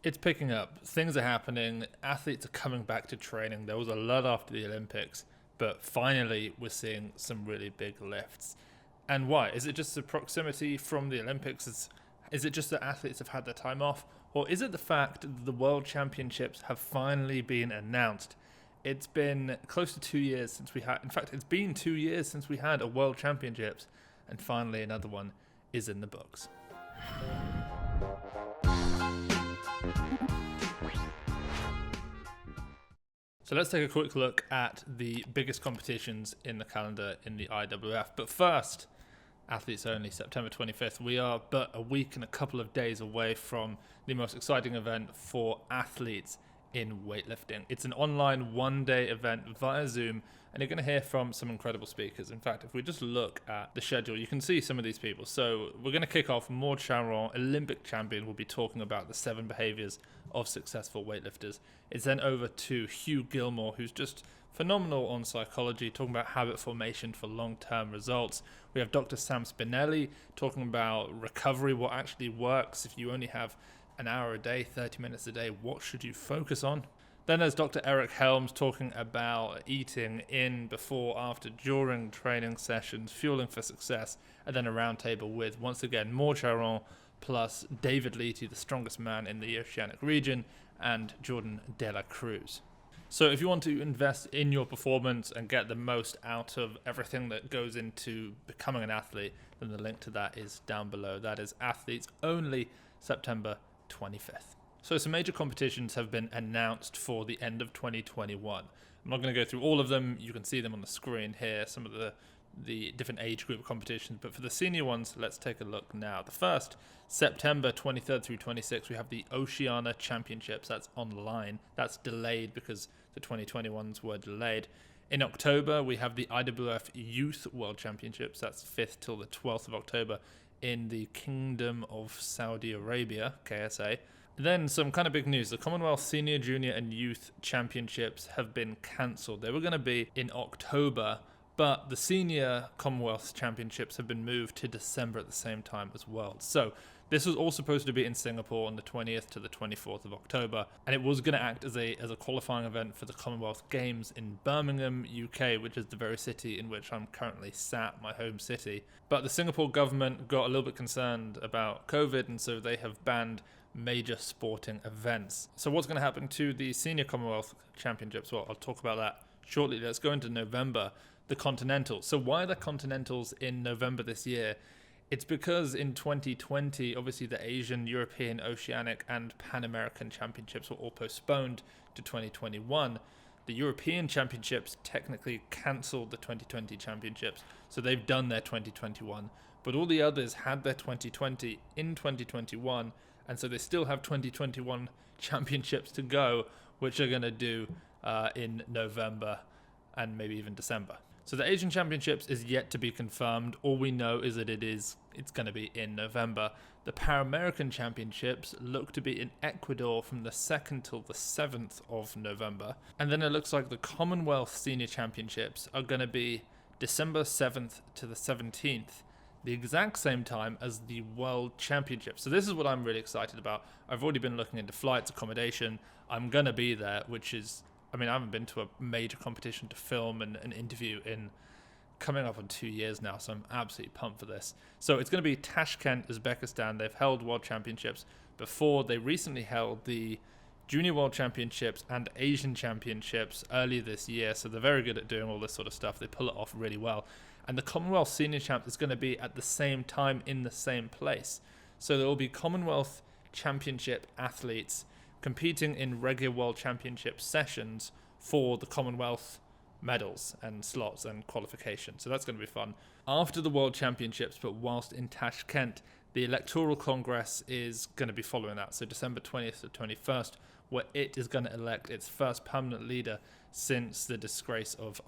It's picking up. Things are happening. Athletes are coming back to training. There was a lot after the Olympics, but finally we're seeing some really big lifts. And why? Is it just the proximity from the Olympics? Is it just that athletes have had their time off? Or is it the fact that the World Championships have finally been announced? It's been close to 2 years since we had, in fact, it's been 2 years since we had a World Championships, and finally another one is in the books. So let's take a quick look at the biggest competitions in the calendar in the IWF. But first, athletes only, September 25th. We are but a week and a couple of days away from the most exciting event for athletes in weightlifting. It's an online one-day event via Zoom, and you're going to hear from some incredible speakers. In fact, if we just look at the schedule, you can see some of these people. So we're going to kick off. Maud Charon, Olympic champion, will be talking about the 7 behaviors of successful weightlifters. It's then over to Hugh Gilmore, who's just phenomenal on psychology, talking about habit formation for long-term results. We have Dr. Sam Spinelli talking about recovery, what actually works. If you only have an hour a day, 30 minutes a day, what should you focus on? Then there's Dr. Eric Helms talking about eating in, before, after, during training sessions, fueling for success, and then a roundtable with, once again, Maud Charon plus David Leety, the strongest man in the oceanic region, and Jordan De La Cruz. So if you want to invest in your performance and get the most out of everything that goes into becoming an athlete, then the link to that is down below. That is Athletes Only, September 25th. So some major competitions have been announced for the end of 2021. I'm not going to go through all of them. You can see them on the screen here, some of the different age group competitions. But for the senior ones, let's take a look now. The first, September 23rd through 26th, we have the Oceania Championships. That's online. That's delayed because the 2021s were delayed. In October, we have the IWF Youth World Championships. That's 5th till the 12th of October in the Kingdom of Saudi Arabia, KSA. Then some kind of big news. The Commonwealth Senior, Junior and Youth Championships have been cancelled. They were going to be in October, but the Senior Commonwealth Championships have been moved to December at the same time as well. So this was all supposed to be in Singapore on the 20th to the 24th of October, and it was going to act as a qualifying event for the Commonwealth Games in Birmingham, UK, which is the very city in which I'm currently sat, my home city. But the Singapore government got a little bit concerned about COVID, and so they have banned major sporting events. So what's going to happen to the Senior Commonwealth Championships? Well, I'll talk about that shortly. Let's go into November, the Continentals. So why are the Continentals in November this year? It's because in 2020, obviously the Asian, European, Oceanic and Pan American Championships were all postponed to 2021. The European Championships technically cancelled the 2020 Championships, so they've done their 2021, but all the others had their 2020 in 2021, and so they still have 2021 championships to go, which they're going to do in November and maybe even December. So the Asian Championships is yet to be confirmed. All we know is that it's going to be in November. The Pan-American Championships look to be in Ecuador from the 2nd till the 7th of November. And then it looks like the Commonwealth Senior Championships are going to be December 7th to the 17th. The exact same time as the World Championship. So this is what I'm really excited about. I've already been looking into flights, accommodation. I'm going to be there, which is, I haven't been to a major competition to film and an interview in coming up on 2 years now, so I'm absolutely pumped for this. So it's going to be Tashkent, Uzbekistan. They've held World Championships before. They recently held the Junior World Championships and Asian Championships earlier this year, so they're very good at doing all this sort of stuff. They pull it off really well. And the Commonwealth Senior Champ is going to be at the same time in the same place. So there will be Commonwealth Championship athletes competing in regular World Championship sessions for the Commonwealth medals and slots and qualifications. So that's going to be fun. After the World Championships, but whilst in Tashkent, the Electoral Congress is going to be following that. So December 20th to 21st, where it is going to elect its first permanent leader since the disgrace of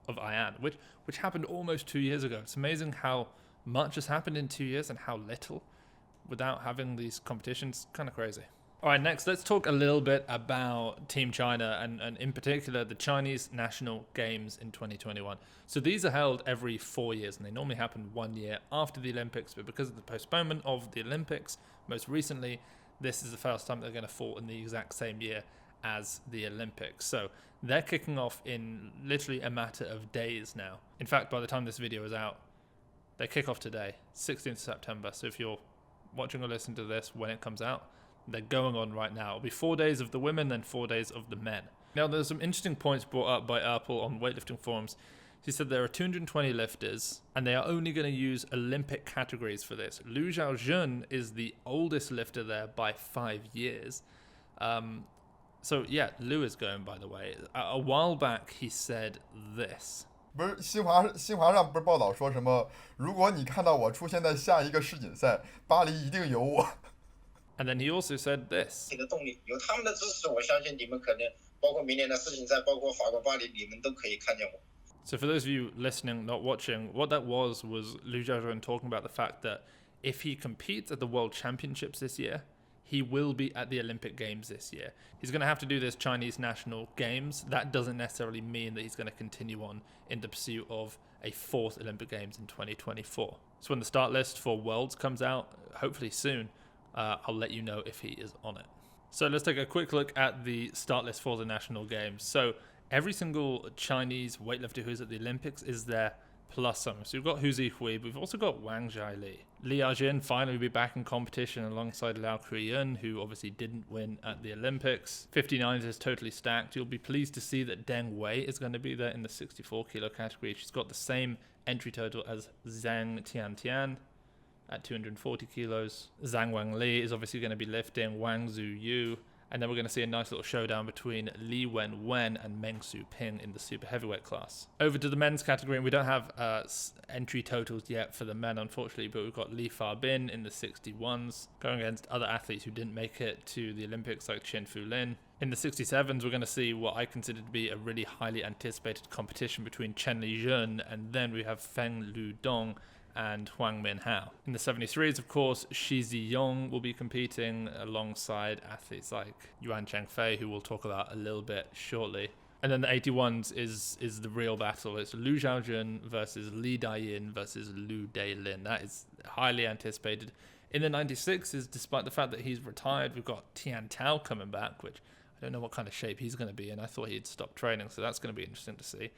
Ayan, which happened almost 2 years ago. It's amazing how much has happened in 2 years and how little without having these competitions. Kind of crazy. All right, next, let's talk a little bit about Team China and in particular the Chinese National Games in 2021. So these are held every 4 years, and they normally happen 1 year after the Olympics, but because of the postponement of the Olympics most recently, this is the first time they're going to fall in the exact same year as the Olympics. So they're kicking off in literally a matter of days now. In fact, by the time this video is out, they kick off today, 16th September. So if you're watching or listening to this when it comes out, they're going on right now. It'll be 4 days of the women, then 4 days of the men. Now, there's some interesting points brought up by Erpel on weightlifting forums. He said there are 220 lifters, and they are only going to use Olympic categories for this. Liu Xiaojun is the oldest lifter there by 5 years. So, yeah, Liu is going, by the way. A while back, he said this. 不是新华上不是报道说什么？如果你看到我出现在下一个世锦赛，巴黎一定有我。And then he also said this. 这个动力有他们的支持，我相信你们可能包括明年的世锦赛，包括法国巴黎，你们都可以看见我。So for those of you listening, not watching, what that was Liu Xiaojun talking about the fact that if he competes at the World Championships this year, he will be at the Olympic Games this year. He's going to have to do this Chinese National Games. That doesn't necessarily mean that he's going to continue on in the pursuit of a 4th Olympic Games in 2024. So when the start list for Worlds comes out, hopefully soon, I'll let you know if he is on it. So let's take a quick look at the start list for the National Games. So every single Chinese weightlifter who's at the Olympics is there plus some. So we've got Hu Zihui, but we've also got Wang Zhaili. Li Yajin finally will be back in competition alongside Liao Kuiyun, who obviously didn't win at the Olympics. 59 is totally stacked. You'll be pleased to see that Deng Wei is going to be there in the 64 kilo category. She's got the same entry total as Zhang Tiantian at 240 kilos. Zhang Wangli is obviously going to be lifting, Wang Zuyu, and then we're going to see a nice little showdown between Li Wenwen and Meng Su Ping in the super heavyweight class. Over to the men's category, and we don't have entry totals yet for the men, unfortunately, but we've got Li Fabin in the 61s, going against other athletes who didn't make it to the Olympics, like Chen Fulin. In the 67s, we're going to see what I consider to be a really highly anticipated competition between Chen Lijun, and then we have Feng Ludong and Huang Minhao. In the 73s, of course, Shi Ziyong will be competing alongside athletes like Yuan Chengfei, who we'll talk about a little bit shortly. And then the 81s is the real battle. It's Liu Xiaojun versus Li Daiyin versus Liu Dailin. That is highly anticipated. In the 96s, despite the fact that he's retired, we've got Tian Tao coming back, which I don't know what kind of shape he's going to be in. I thought he'd stopped training, so that's going to be interesting to see.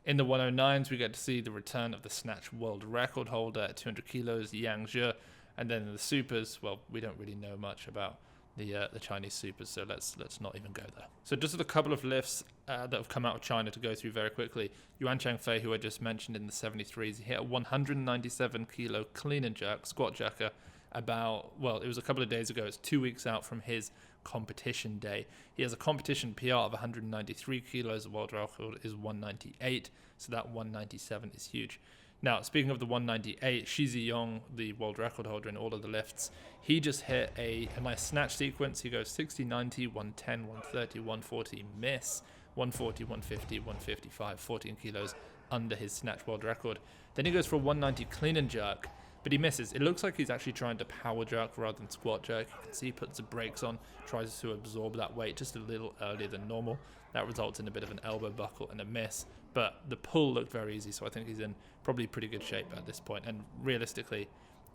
In the 109s, we get to see the return of the snatch world record holder at 200 kilos, Yang Zhe. And then in the supers, well, we don't really know much about the Chinese supers, so let's not even go there. So just a couple of lifts that have come out of China to go through very quickly. Yuan Chengfei, who I just mentioned in the 73s, he hit a 197 kilo clean and jerk, squat jerker, it was a couple of days ago. It's 2 weeks out from his competition day. He has a competition PR of 193 kilos. The world record is 198, so that 197 is huge. Now, speaking of the 198, Shi Ziyong, the world record holder in all of the lifts, he just hit a nice snatch sequence. He goes 60, 90, 110, 130, 140, miss, 140, 150, 155, 14 kilos under his snatch world record. Then he goes for a 190 clean and jerk, but he misses. It looks like he's actually trying to power jerk rather than squat jerk. You can see he puts the brakes on, tries to absorb that weight just a little earlier than normal. That results in a bit of an elbow buckle and a miss. But the pull looked very easy, so I think he's in probably pretty good shape at this point. And realistically,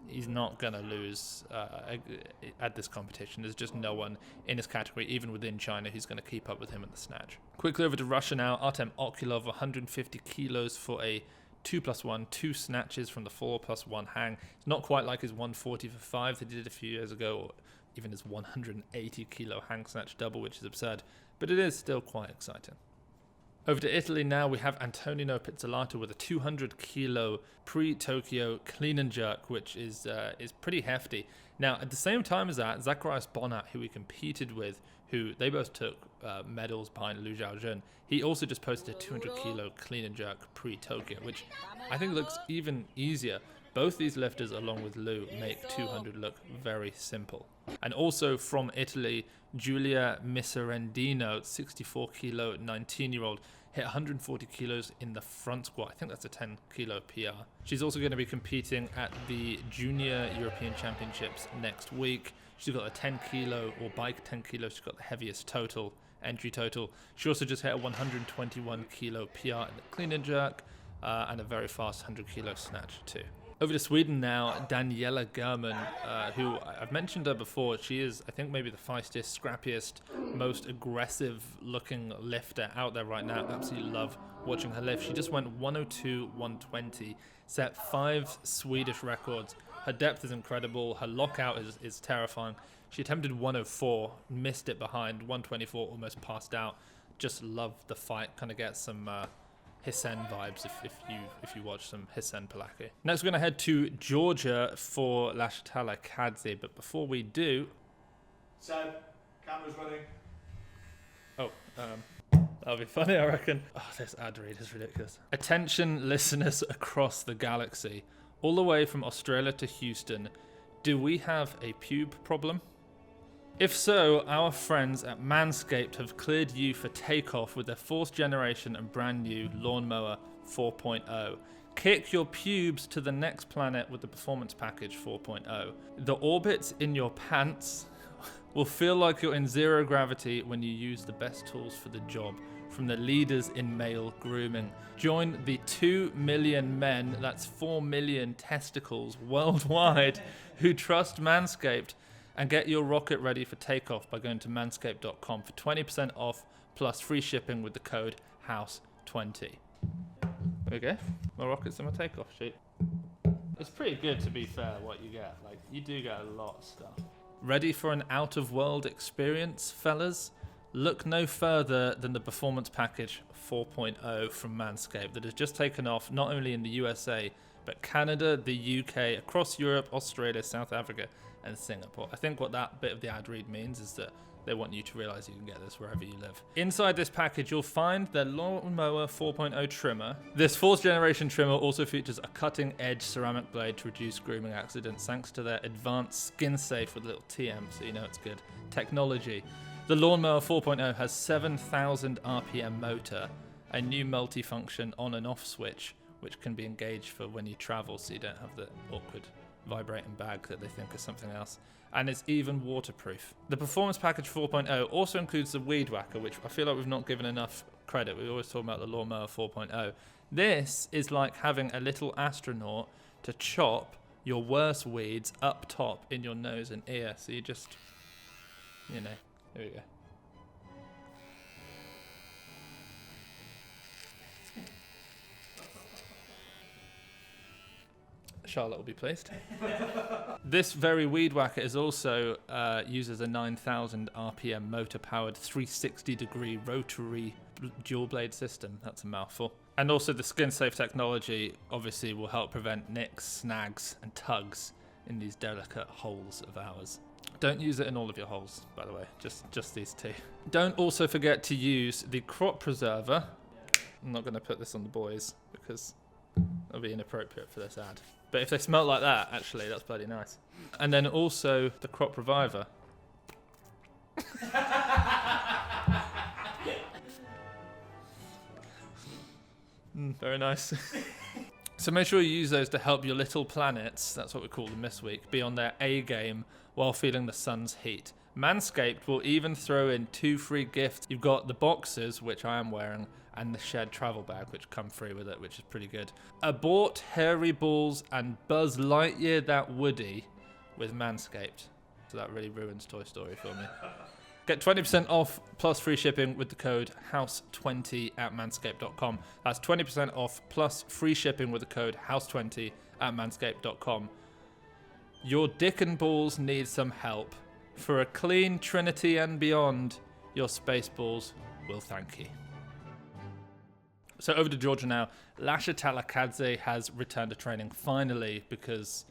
he's not going to lose at this competition. There's just no one in his category, even within China, who's going to keep up with him in the snatch. Quickly over to Russia now. Artem Okulov, 150 kilos for a 2+1, 2 snatches from the 4+1 hang. It's not quite like his 140 for 5 that he did a few years ago, or even his 180 kilo hang snatch double, which is absurd, but it is still quite exciting. Over to Italy now, we have Antonino Pizzolato with a 200 kilo pre-Tokyo clean and jerk, which is pretty hefty. Now, at the same time as that, Zacharias Bonat, who we competed with, who they both took medals behind Liu Xiaojun, he also just posted a 200 kilo clean and jerk pre-Tokyo, which I think looks even easier. Both these lifters, along with Liu, make 200 look very simple. And also from Italy, Giulia Miserendino, 64 kilo, 19-year-old, hit 140 kilos in the front squat. I think that's a 10 kilo PR. She's also going to be competing at the Junior European Championships next week. She's got a 10 kilo, or bike 10 kilos. She's got the heaviest entry total. She also just hit a 121 kilo PR in the clean and jerk, and a very fast 100 kilo snatch too. Over to Sweden now, Daniela Gherman, who I've mentioned her before. She is, I think, maybe the feistiest, scrappiest, most aggressive-looking lifter out there right now. Absolutely love watching her lift. She just went 102, 120, set 5 Swedish records. Her depth is incredible. Her lockout is terrifying. She attempted 104, missed it behind, 124, almost passed out. Just love the fight. Kind of get some Hisen vibes if you watch some Hisen Palaki. Next, we're going to head to Georgia for Lasha Talakadze. But before we do, Seb, camera's running. oh, that'll be funny, I reckon. Oh, this ad read is ridiculous. Attention, listeners across the galaxy, all the way from Australia to Houston. Do we have a pube problem? If so, our friends at Manscaped have cleared you for takeoff with their 4th generation and brand new Lawnmower 4.0. Kick your pubes to the next planet with the Performance Package 4.0. The orbits in your pants will feel like you're in zero gravity when you use the best tools for the job from the leaders in male grooming. Join the 2 million men, that's 4 million testicles worldwide, who trust Manscaped, and get your rocket ready for takeoff by going to manscaped.com for 20% off plus free shipping with the code HOUSE20. There we go. My rocket's on my takeoff sheet. It's pretty good, to be fair, what you get. Like, you do get a lot of stuff. Ready for an out-of-world experience, fellas? Look no further than the Performance Package 4.0 from Manscaped that has just taken off not only in the USA, but Canada, the UK, across Europe, Australia, South Africa, and Singapore. I think what that bit of the ad read means is that they want you to realize you can get this wherever you live. Inside this package, you'll find their Lawnmower 4.0 trimmer. This 4th generation trimmer also features a cutting-edge ceramic blade to reduce grooming accidents thanks to their advanced skin safe with a little TM, so you know it's good technology. The Lawnmower 4.0 has 7,000 RPM motor, a new multifunction on and off switch, which can be engaged for when you travel so you don't have the awkward vibrating bag that they think is something else, and it's even waterproof. The Performance Package 4.0 also includes the Weed Whacker, which I feel like we've not given enough credit. We always talk about the Lawnmower 4.0. This is like having a little astronaut to chop your worst weeds up top in your nose and ear, so you just, you know, here we go. Charlotte will be pleased. This very Weed Whacker is also uses a 9,000 RPM motor-powered 360-degree rotary dual blade system. That's a mouthful. And also the skin-safe technology obviously will help prevent nicks, snags, and tugs in these delicate holes of ours. Don't use it in all of your holes, by the way. Just these 2. Don't also forget to use the crop preserver. I'm not going to put this on the boys because it'll be inappropriate for this ad. But if they smell like that, actually, that's bloody nice. And then also the crop reviver. Very nice. So make sure you use those to help your little planets, that's what we call them this week, be on their A game while feeling the sun's heat. Manscaped will even throw in 2 free gifts. You've got the boxers, which I am wearing, and the shed travel bag, which come free with it, which is pretty good. Abort hairy balls and Buzz Lightyear that Woody with Manscaped. So that really ruins Toy Story for me. Get 20% off plus free shipping with the code HOUSE20 at manscaped.com. That's 20% off plus free shipping with the code HOUSE20 at manscaped.com. Your dick and balls need some help. For a clean Trinity and beyond, your space balls will thank you. So over to Georgia now. Lasha Talakadze has returned to training finally because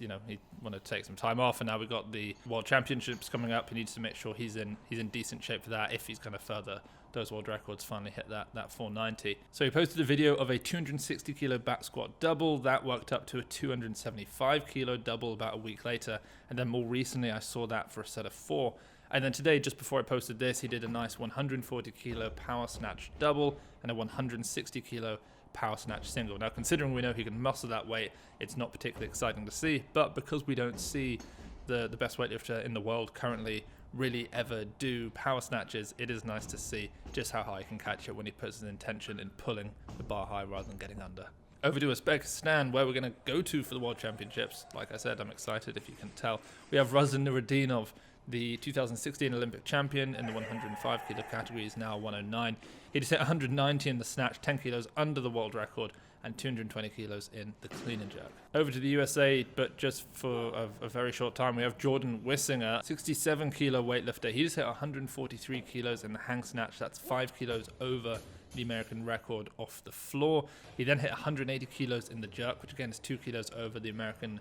you know he wanted to take some time off, and now we've got the World Championships coming up. He needs to make sure he's in decent shape for that if he's going to further those world records, finally hit that 490. So he posted a video of a 260 kilo back squat double that worked up to a 275 kilo double about a week later, and then more recently I saw that for a set of 4. And then today, just before I posted this, he did a nice 140 kilo power snatch double and a 160 kilo power snatch single. Now, considering we know he can muscle that weight, it's not particularly exciting to see, but because we don't see the best weightlifter in the world currently really ever do power snatches, it is nice to see just how high he can catch it when he puts his intention in pulling the bar high rather than getting under. Over to Uzbekistan, where we're going to go to for the World Championships. Like I said, I'm excited, if you can tell. We have Nurudinov, the 2016 Olympic champion in the 105 kilo category, is now 109. He just hit 190 in the snatch, 10 kilos under the world record, and 220 kilos in the clean and jerk. Over to the USA, but just for a very short time, we have Jordan Wissinger, 67 kilo weightlifter. He just hit 143 kilos in the hang snatch. That's 5 kilos over the American record off the floor. He then hit 180 kilos in the jerk, which again is 2 kilos over the American,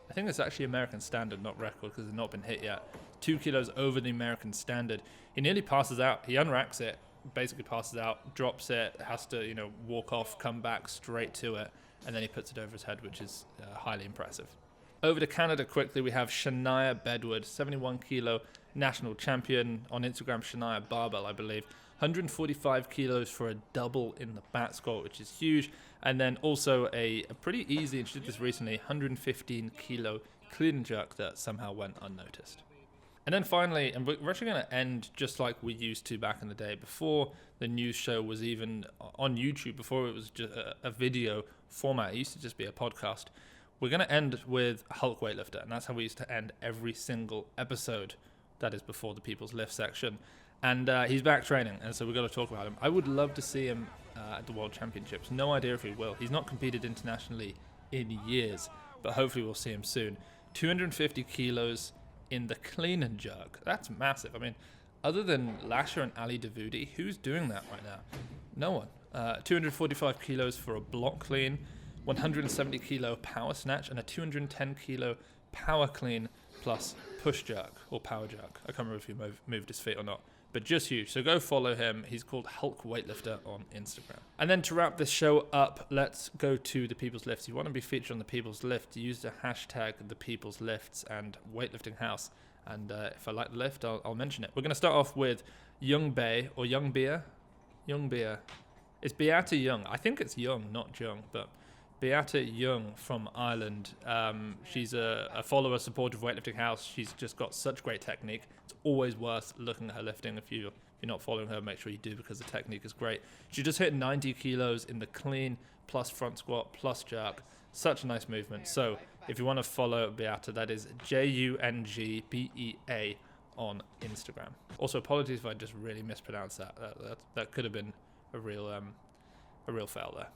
I think it's actually American standard, not record, because it's not been hit yet. 2 kilos over the American standard. He nearly passes out. He unracks it, basically passes out, drops it, has to, walk off, come back straight to it, and then he puts it over his head, which is highly impressive. Over to Canada quickly, we have Shania Bedward, 71 kilo national champion on Instagram, Shania Barbell, I believe. 145 kilos for a double in the back squat, which is huge. And then also a pretty easy, and she did this recently, 115 kilo clean and jerk that somehow went unnoticed. And then finally, and we're actually going to end just like we used to back in the day, before the news show was even on YouTube, before it was just a video format. It used to just be a podcast. We're going to end with Hulk Weightlifter, and that's how we used to end every single episode. That is before the People's Lift section. And he's back training, and so we've got to talk about him. I would love to see him at the World Championships. No idea if he will. He's not competed internationally in years, but hopefully we'll see him soon. 250 kilos in the clean and jerk. That's massive. I mean, other than Lasha and Ali Davoudi, who's doing that right now? No one. 245 kilos for a block clean, 170 kilo power snatch, and a 210 kilo power clean plus push jerk or power jerk. I can't remember if he moved his feet or not, but just huge. So go follow him. He's called Hulk Weightlifter on Instagram. And then to wrap this show up, let's go to the People's Lifts. If you want to be featured on the People's Lift, use the hashtag the People's Lifts and Weightlifting House. And if I like the lift, I'll mention it. We're going to start off with Young Bay or Young Beer. Young Beer. It's Beata Young. I think it's Young, not Jung, but Beata Young from Ireland. She's a follower, supporter of Weightlifting House. She's just got such great technique. It's always worth looking at her lifting. If you're not following her, make sure you do, because the technique is great. She just hit 90 kilos in the clean plus front squat plus jerk. Such a nice movement. So if you want to follow Beata, that is JUNGBEA on Instagram. Also, apologies if I just really mispronounced that. That could have been a real fail there.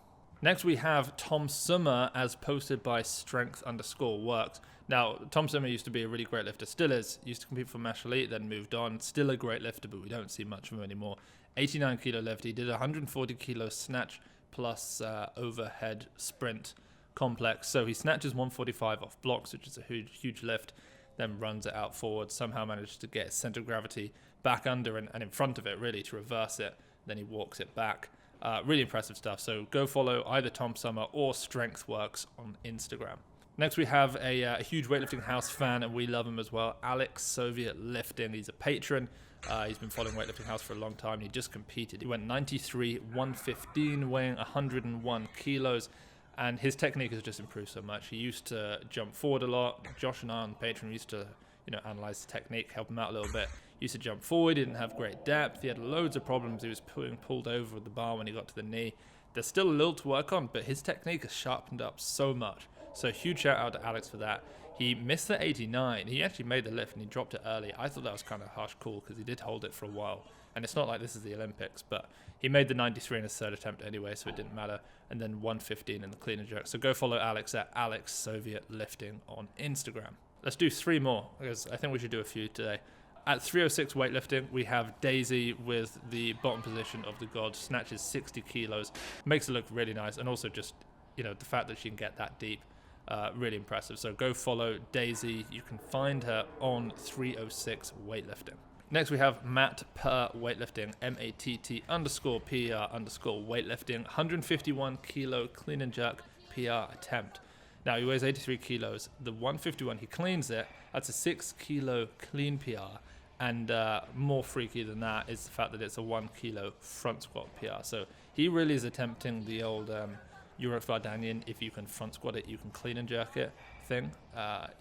Next, we have Tom Summer, as posted by Strength_Works. Now, Tom Summer used to be a really great lifter, still is. Used to compete for Mesh Elite, then moved on. Still a great lifter, but we don't see much of him anymore. 89 kilo lift. He did a 140 kilo snatch plus overhead sprint complex. So he snatches 145 off blocks, which is a huge lift, then runs it out forward. Somehow manages to get his center of gravity back under and in front of it, really, to reverse it. Then he walks it back. Really impressive stuff. So go follow either Tom Summer or StrengthWorks on Instagram. Next, we have a huge Weightlifting House fan, and we love him as well, Alex Soviet Lifting. He's a patron. He's been following Weightlifting House for a long time. He just competed. He went 93, 115, weighing 101 kilos, and his technique has just improved so much. He used to jump forward a lot. Josh and I on Patreon used to analyze the technique, help him out a little bit. He used to jump forward, he didn't have great depth, he had loads of problems. He was pulled over with the bar when he got to the knee. There's still a little to work on, but his technique has sharpened up so much. So huge shout out to Alex for that. He missed the 89. He actually made the lift and he dropped it early. I thought that was kind of harsh call, because he did hold it for a while. And it's not like this is the Olympics, but he made the 93 in his third attempt anyway, so it didn't matter. And then 115 in the clean and jerk. So go follow Alex at Alex Soviet Lifting on Instagram. Let's do 3 more, because I think we should do a few today. At 306 weightlifting, we have Daisy with the bottom position of the God, snatches 60 kilos, makes it look really nice, and also just, the fact that she can get that deep, really impressive. So go follow Daisy. You can find her on 306 weightlifting. Next, we have Matt Per Weightlifting, MATT_PER_weightlifting, 151 kilo clean and jerk PR attempt. Now, he weighs 83 kilos. The 151, he cleans it. That's a 6 kilo clean PR. And more freaky than that is the fact that it's a 1 kilo front squat PR. So he really is attempting the old Euroflardanian, if you can front squat it, you can clean and jerk it thing.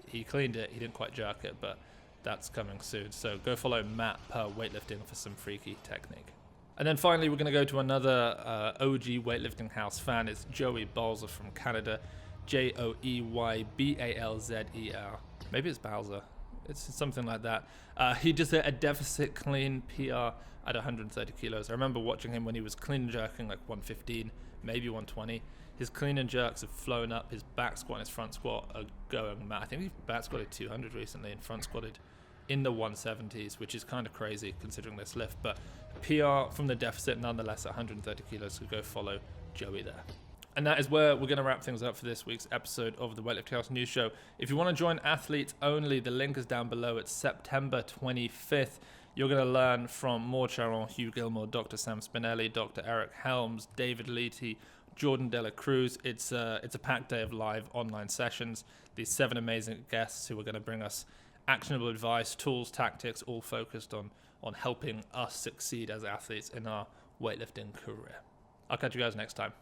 He cleaned it. He didn't quite jerk it, but that's coming soon. So go follow Matt Per Weightlifting for some freaky technique. And then finally, we're going to go to another OG Weightlifting House fan. It's Joey Balzer from Canada. Joeybalzer. Maybe it's Balzer. It's something like that. He just hit a deficit clean PR at 130 kilos. I remember watching him when he was clean and jerking like 115, maybe 120. His clean and jerks have flown up. His back squat and his front squat are going mad. I think he back squatted 200 recently and front squatted in the 170s, which is kind of crazy considering this lift. But PR from the deficit nonetheless at 130 kilos, so go follow Joey there. And that is where we're going to wrap things up for this week's episode of the Weightlifting House News Show. If you want to join Athletes Only, the link is down below. It's September 25th. You're going to learn from Maud Charon, Hugh Gilmore, Dr. Sam Spinelli, Dr. Eric Helms, David Leety, Jordan Dela Cruz. It's a packed day of live online sessions. These 7 amazing guests who are going to bring us actionable advice, tools, tactics, all focused on helping us succeed as athletes in our weightlifting career. I'll catch you guys next time.